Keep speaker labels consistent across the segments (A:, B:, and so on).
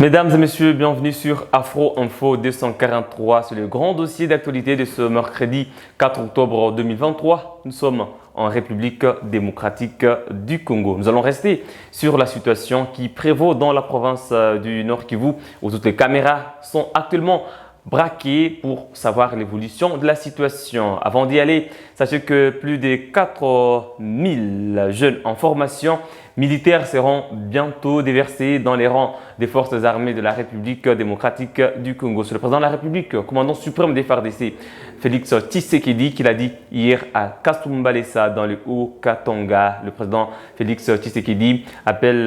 A: Mesdames et messieurs, bienvenue sur Afro Info 243 sur le grand dossier d'actualité de ce mercredi 4 octobre 2023. Nous sommes en République démocratique du Congo. Nous allons rester sur la situation qui prévaut dans la province du Nord Kivu où toutes les caméras sont actuellement braquées pour savoir l'évolution de la situation. Avant d'y aller, sachez que plus de 4000 jeunes en formation militaires seront bientôt déversés dans les rangs des forces armées de la République démocratique du Congo. C'est le président de la République, commandant suprême des FARDC, Félix Tshisekedi, qui l'a dit hier à Kasumbalesa dans le Haut-Katanga. Le président Félix Tshisekedi appelle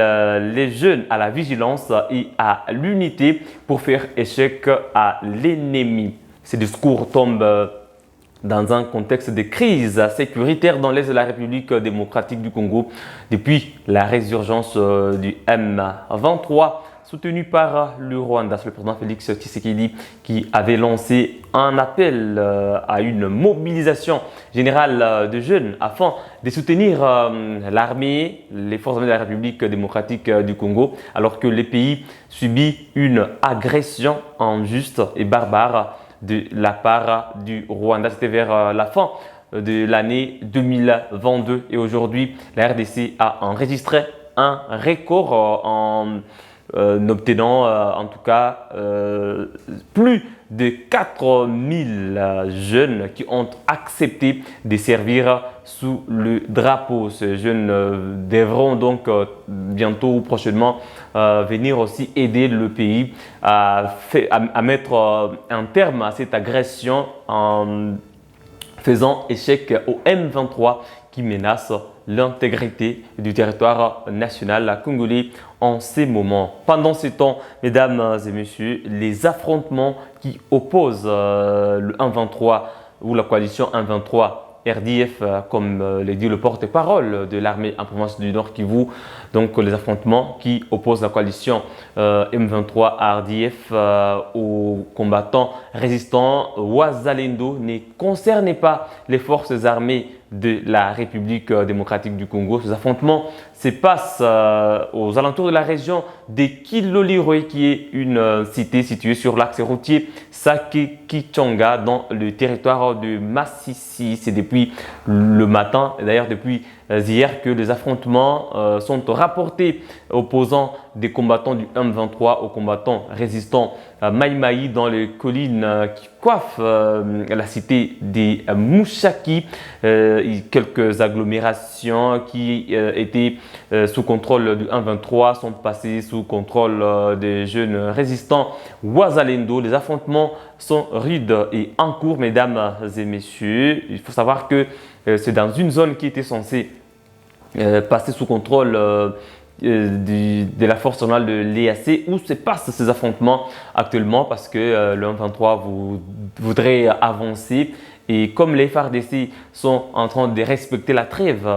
A: les jeunes à la vigilance et à l'unité pour faire échec à l'ennemi. Ces discours tombent dans un contexte de crise sécuritaire dans l'est de la République démocratique du Congo depuis la résurgence du M23 soutenu par le Rwanda. C'est le président Félix Tshisekedi qui avait lancé un appel à une mobilisation générale de jeunes afin de soutenir l'armée, les forces armées de la République démocratique du Congo, alors que le pays subit une agression injuste et barbare de la part du Rwanda. C'était vers la fin de l'année 2022 et aujourd'hui, la RDC a enregistré un record en obtenant en tout cas plus de 4000 jeunes qui ont accepté de servir sous le drapeau. Ces jeunes devront donc bientôt ou prochainement venir aussi aider le pays à mettre un terme à cette agression en faisant échec au M23 qui menace l'intégrité du territoire national congolais en ces moments. Pendant ce temps, mesdames et messieurs, les affrontements qui opposent le M23 ou la coalition M23 RDF, comme le dit le porte-parole de l'armée en province du Nord Kivu, donc les affrontements qui opposent la coalition M23 RDF aux combattants résistants Wazalendo ne concernent pas les forces armées de la République démocratique du Congo. Ces affrontements se passent aux alentours de la région de Kilolirwe, qui est une cité située sur l'axe routier Sake-Kichanga dans le territoire de Massissi. C'est depuis le matin, d'ailleurs depuis hier, que les affrontements sont rapportés opposant des combattants du M23 aux combattants résistants Maïmaï dans les collines qui coiffent la cité des Mouchaki. Quelques agglomérations qui étaient sous contrôle du M23 sont passées sous contrôle des jeunes résistants Wazalendo. Les affrontements sont rudes et en cours, mesdames et messieurs. Il faut savoir que c'est dans une zone qui était censée passer sous contrôle de la force nationale de l'EAC où se passent ces affrontements actuellement parce que le M23 voudrait avancer. Et comme les FARDC sont en train de respecter la trêve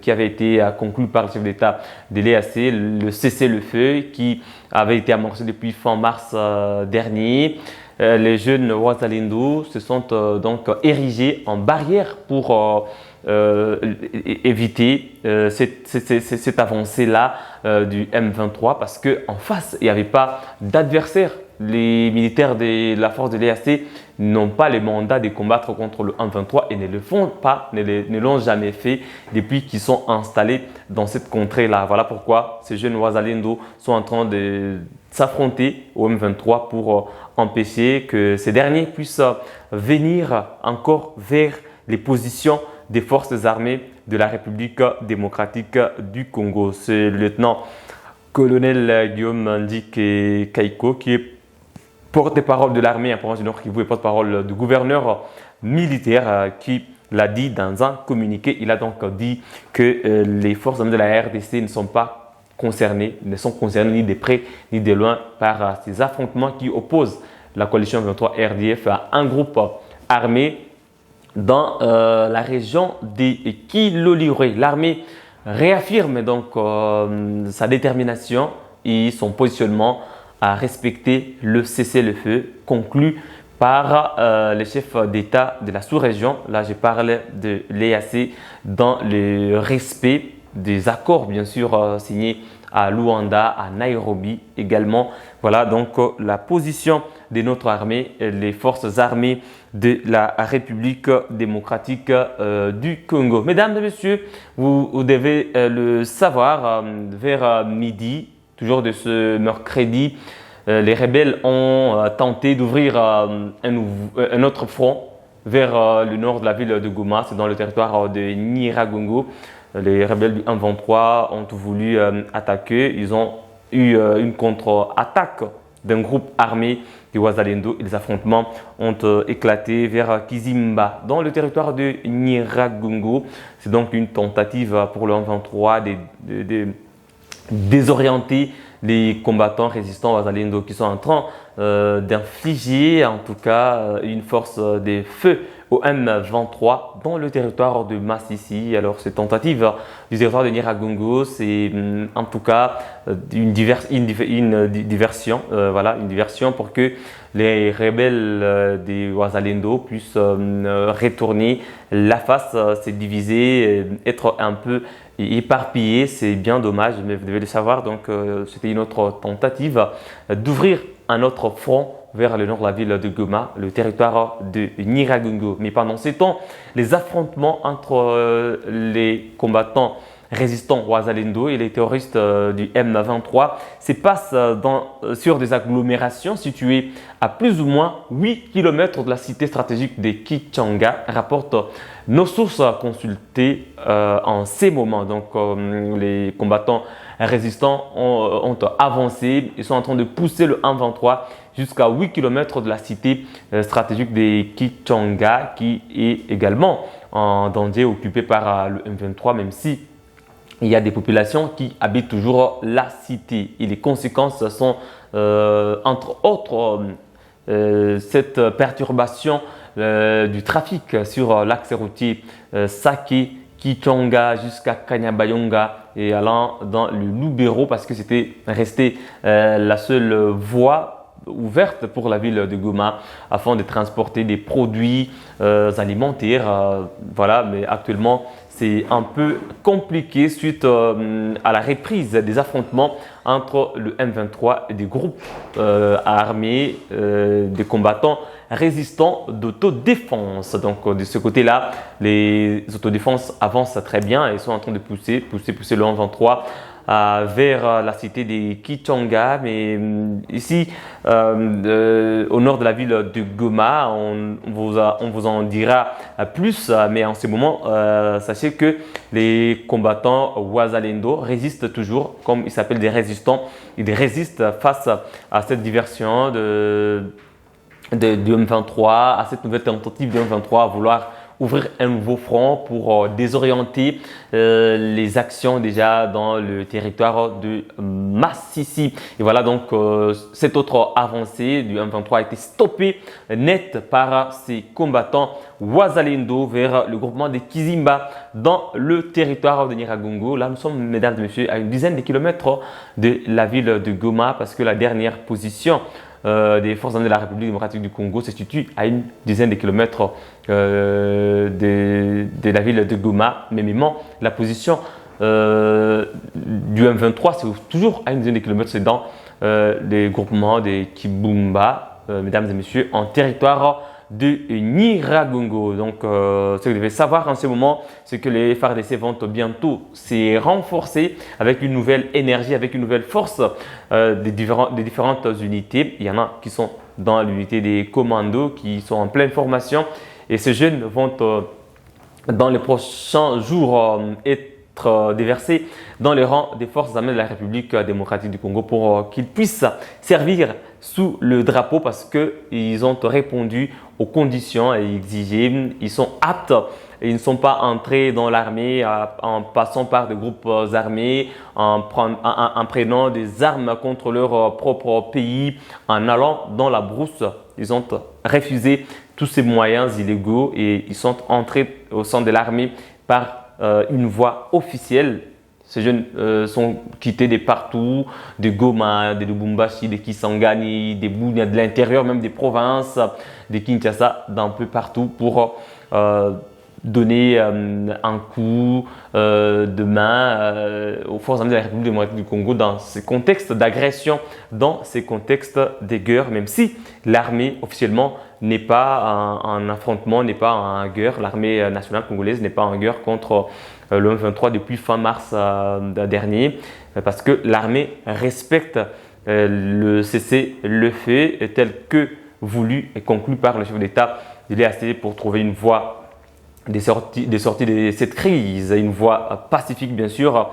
A: qui avait été conclue par le chef d'État de l'EAC, le cessez-le-feu qui avait été amorcé depuis fin mars dernier, les jeunes Wazalendo se sont donc érigés en barrière pour éviter cette avancée-là du M23 parce qu'en face, il n'y avait pas d'adversaire. Les militaires de la force de l'EAC n'ont pas le mandat de combattre contre le M23 et ne le font pas, ne l'ont jamais fait depuis qu'ils sont installés dans cette contrée-là. Voilà pourquoi ces jeunes Wazalendo sont en train de s'affronter au M23 pour empêcher que ces derniers puissent venir encore vers les positions des forces armées de la République démocratique du Congo. C'est le lieutenant-colonel Guillaume Ndike Kaiko qui est porte-parole de l'armée en province du Nord Kivu et porte-parole du gouverneur militaire qui l'a dit dans un communiqué. Il a donc dit que les forces armées de la RDC ne sont concernées ni de près ni de loin par ces affrontements qui opposent la coalition 23 RDF à un groupe armé dans la région des Kilolirwe. L'armée réaffirme donc sa détermination et son positionnement à respecter le cessez-le-feu conclu par les chefs d'État de la sous-région. Là, je parle de l'EAC dans le respect des accords, bien sûr, signés à Luanda, à Nairobi également. Voilà donc la position de notre armée, les forces armées de la République démocratique du Congo. Mesdames et messieurs, vous devez le savoir, vers midi, toujours de ce mercredi, les rebelles ont tenté d'ouvrir un autre front vers le nord de la ville de Goma, c'est dans le territoire de Nyiragongo. Les rebelles du 1-23 ont voulu attaquer, ils ont eu une contre-attaque d'un groupe armé de Wazalendo et les affrontements ont éclaté vers Kizimba dans le territoire de Nyiragongo. C'est donc une tentative pour le 1-23 de désorienter les combattants résistants Wazalendo qui sont en train d'infliger en tout cas une force de feu au M23 dans le territoire de Massissi. Alors cette tentative du territoire de Nyiragongo, c'est en tout cas une diversion, voilà, une diversion pour que les rebelles des Wazalendo puissent retourner la face, se diviser, être un peu éparpillés. C'est bien dommage, mais vous devez le savoir. Donc c'était une autre tentative d'ouvrir un autre front vers le nord de la ville de Goma, le territoire de Nyiragongo. Mais pendant ces temps, les affrontements entre les combattants résistants Wazalendo et les terroristes du M23 se passent sur des agglomérations situées à plus ou moins 8 km de la cité stratégique de Kichanga, rapportent nos sources consultées en ces moments. Donc les combattants résistants ont avancé, ils sont en train de pousser le M23 jusqu'à 8 km de la cité stratégique de Kichanga, qui est également en danger, occupée par le M23, même si il y a des populations qui habitent toujours la cité. Et les conséquences sont, entre autres, cette perturbation du trafic sur l'axe routier Sake, Kichanga jusqu'à Kanyabayonga et allant dans le Lubero parce que c'était resté la seule voie ouverte pour la ville de Goma afin de transporter des produits alimentaires. Voilà, mais actuellement, c'est un peu compliqué suite à la reprise des affrontements entre le M23 et des groupes armés, des combattants résistants d'autodéfense. Donc de ce côté-là, les autodéfenses avancent très bien et sont en train de pousser le M23 vers la cité de Kichanga, mais ici au nord de la ville de Goma, on vous en dira plus, mais en ce moment sachez que les combattants Wazalendo résistent toujours, comme ils s'appellent des résistants, ils résistent face à cette diversion du M23, à cette nouvelle tentative du M23 à vouloir ouvrir un nouveau front pour désorienter les actions déjà dans le territoire de Massissi. Et voilà donc cette autre avancée du M23 a été stoppée net par ces combattants Wazalendo vers le groupement de Kizimba dans le territoire de Nyiragongo. Là, nous sommes, mesdames et messieurs, à une dizaine de kilomètres de la ville de Goma parce que la dernière position des forces armées de la République démocratique du Congo se situe à une dizaine de kilomètres de la ville de Goma. Mais même la position du M23, c'est toujours à une dizaine de kilomètres, c'est dans les groupements de Kibumba, mesdames et messieurs, en territoire de Nyiragongo. Donc, ce que vous devez savoir en ce moment, c'est que les FARDC vont bientôt se renforcer avec une nouvelle énergie, avec une nouvelle force des différentes unités. Il y en a qui sont dans l'unité des commandos, qui sont en pleine formation. Et ces jeunes vont, dans les prochains jours, être déversés dans les rangs des forces armées de la République démocratique du Congo pour qu'ils puissent servir sous le drapeau parce qu'ils ont répondu aux conditions et exigées. Ils sont aptes et ils ne sont pas entrés dans l'armée en passant par des groupes armés, en prenant des armes contre leur propre pays, en allant dans la brousse. Ils ont refusé tous ces moyens illégaux et ils sont entrés au sein de l'armée par une voie officielle. Ces jeunes sont quittés de partout, de Goma, de Lubumbashi, de Kisangani, de Bunia, de l'intérieur même des provinces, de Kinshasa, d'un peu partout pour donner un coup de main aux forces armées de la République démocratique du Congo dans ces contextes d'agression, dans ces contextes de guerre, même si l'armée officiellement n'est pas un affrontement, n'est pas en guerre. L'armée nationale congolaise n'est pas en guerre contre le M23 depuis fin mars dernier, parce que l'armée respecte le cessez-le-feu tel que voulu et conclu par le chef d'État de l'EAC pour trouver une voie des sorties de cette crise, une voie pacifique bien sûr.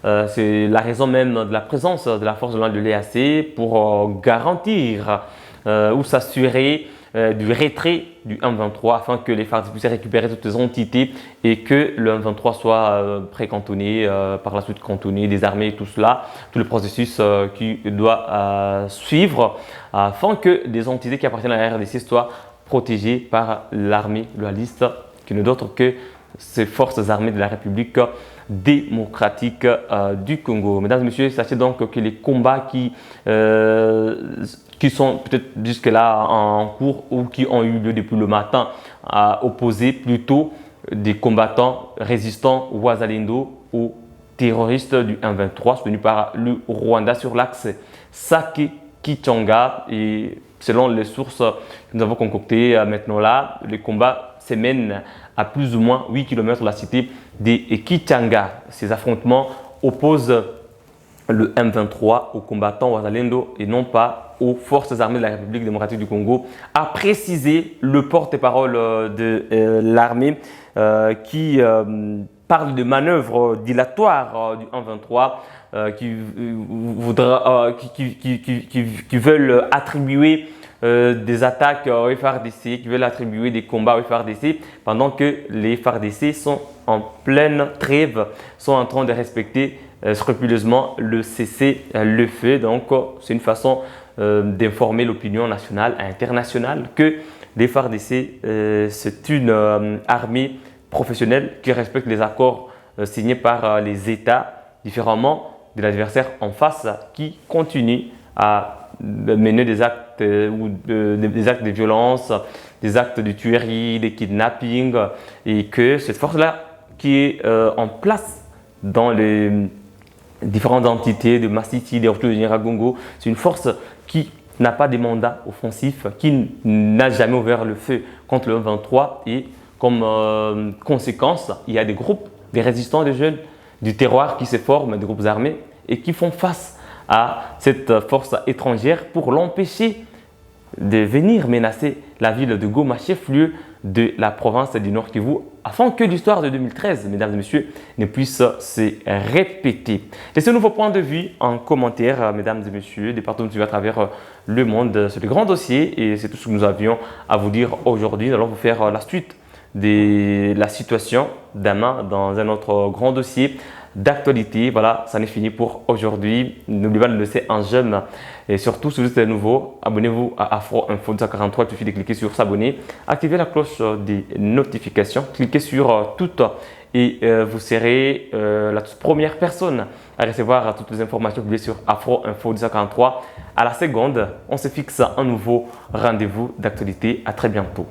A: C'est la raison même de la présence de la force de l'ordre de l'EAC pour garantir ou s'assurer du retrait du M23 afin que les FARDC puissent récupérer toutes les entités et que le M23 soit précantonné, par la suite cantonné, désarmé, tout cela, tout le processus qui doit suivre afin que des entités qui appartiennent à la RDC soient protégées par l'armée loyaliste qui n'est d'autre que ces forces armées de la République démocratique du Congo. Mesdames et messieurs, sachez donc que les combats qui sont peut-être jusque-là en cours ou qui ont eu lieu depuis le matin à opposer plutôt des combattants résistants Wazalendo aux terroristes du M23 soutenus par le Rwanda sur l'axe Sake-Kichanga. Et selon les sources que nous avons concoctées maintenant là, les combats se mènent à plus ou moins 8 km de la cité de Kichanga. Ces affrontements opposent le M23 aux combattants Wazalendo et non pas aux forces armées de la République démocratique du Congo, a précisé le porte-parole de l'armée qui parle de manœuvres dilatoires du M23 qui veulent attribuer des attaques au FARDC, qui veulent attribuer des combats au FARDC pendant que les FARDC sont en pleine trêve, sont en train de respecter scrupuleusement le cessez-le-feu. Donc, c'est une façon d'informer l'opinion nationale et internationale que les FARDC, c'est une armée professionnelle qui respecte les accords signés par les États, différemment de l'adversaire en face qui continue à mener des actes des actes de violence, des actes de tuerie, des kidnappings, et que cette force-là qui est en place dans les différentes entités de Massiti, des Retours de Nyiragongo, c'est une force qui n'a pas de mandat offensif, qui n'a jamais ouvert le feu contre le M23 et comme conséquence, il y a des groupes, des résistants, des jeunes du terroir qui se forment, des groupes armés et qui font face à cette force étrangère pour l'empêcher de venir menacer la ville de Goma, chef-lieu de la province du Nord Kivu, afin que l'histoire de 2013, mesdames et messieurs, ne puisse se répéter. Laissez-nous vos points de vue en commentaire, mesdames et messieurs, des partout à travers le monde. C'est le grand dossier et c'est tout ce que nous avions à vous dire aujourd'hui. Nous allons vous faire la suite de la situation demain dans un autre grand dossier d'actualité. Voilà, ça n'est fini pour aujourd'hui. N'oubliez pas de laisser un j'aime et surtout, si vous êtes nouveau, abonnez-vous à Afro Info 243. Il suffit de cliquer sur s'abonner, activer la cloche des notifications, cliquez sur toutes et vous serez la toute première personne à recevoir toutes les informations publiées sur Afro Info 243 à la seconde. On se fixe un nouveau rendez-vous d'actualité. À très bientôt.